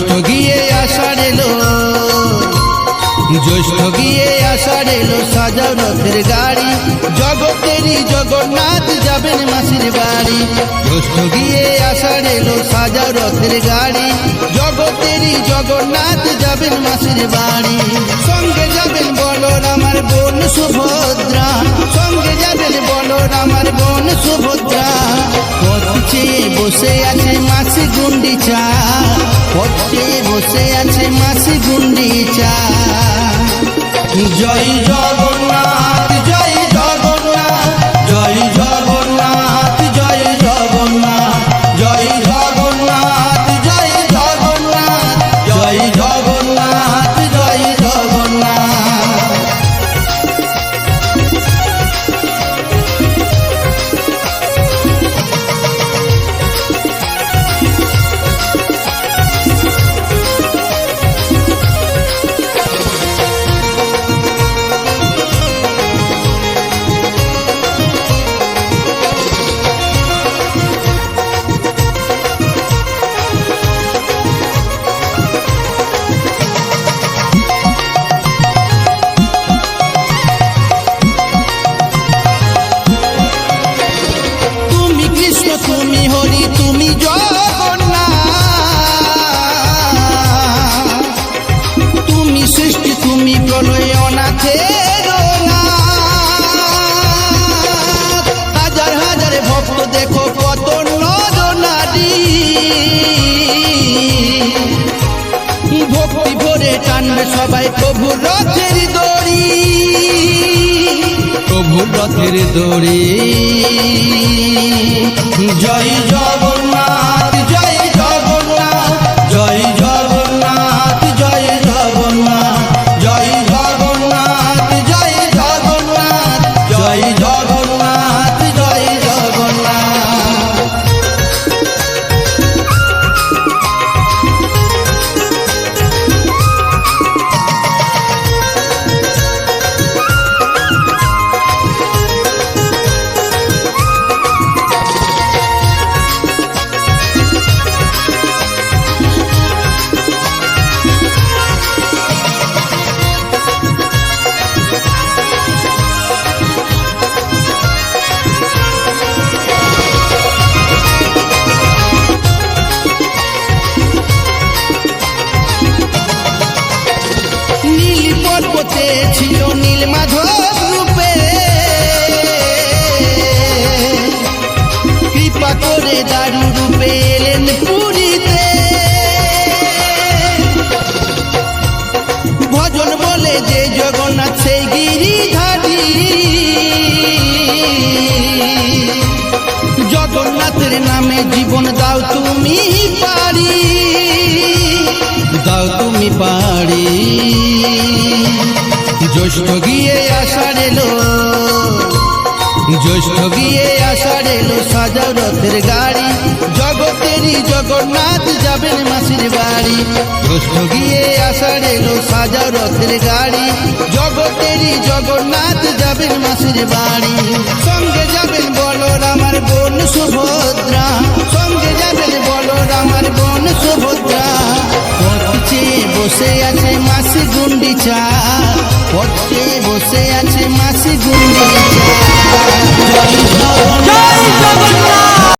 জ্যৈষ্ঠ গিয়ে আষাঢ় এলো, জ্যৈষ্ঠ গিয়ে আষাঢ় এলো, সাজাও রথের গাড়ি, জগতেরই জগন্নাথ যাবেন মাসির বাড়ি। জ্যৈষ্ঠ গিয়ে আষাঢ় এলো, সাজাও রথের গাড়ি, জগতেরই জগন্নাথ যাবেন মাসির বাড়ি। সঙ্গে যাবেন বলরাম আর বোন সুভদ্রা, সঙ্গে যাবেন বলরাম আর বোন সুভদ্রা। পথে বসে আছে মাসি গুন্ডিচা, পথে বসে আছে মাসি গুন্ডিচা। জয় জগন্নাথ জয় জগন্নাথ, জয় জগন্নাথ জয় জগন্নাথ, জয় জগন্নাথ জয় জগন্নাথ, জয় জগন্নাথ জয় জগন্নাথ। তুমি হরি তুমি জগন্নাথ, তুমি সৃষ্টি তুমি প্রলয় অনাথের নাথ। হাজার হাজার ভক্ত দেখো কত নরনারী, ভক্তি ভরে টানবে সবাই প্রভুর রথের দড়ি, প্রভুর রথের দড়ি। জয় জগন্নাথ জয় জগন্নাথ, জয় জগন্নাথ জয় জগন্নাথ, জয় জগন্নাথ জয় জগন্নাথ, জয় জগন্নাথ জয় জগন্নাথ। পর্বতে ছিল নীল মাধব রূপে, কৃপা করে দারু রূপে এলেন পুরীতে। ভজন বলে যে জগন্নাথ সেই গিরিধারী, জগন্নাথের নামে জীবন দাও তুমি পারি, দাও তুমি পারি। জ্যৈষ্ঠ গিয়ে আষাঢ় এলো, জ্যৈষ্ঠ গিয়ে আষাঢ় এলো, সাজাও রথের গাড়ি, জগতেরই জগন্নাথ যাবেন মাসির বাড়ি। জ্যৈষ্ঠ গিয়ে আষাঢ় এলো, সাজাও রথের গাড়ি, জগতেরই জগন্নাথ যাবেন মাসির বাড়ি। সঙ্গে যাবেন বলরাম আর বোন সুভদ্রা, সঙ্গে যাবেন বলরাম আর বোন সুভদ্রা। পথে বসে আছে মাসি গুন্ডিচা, পথে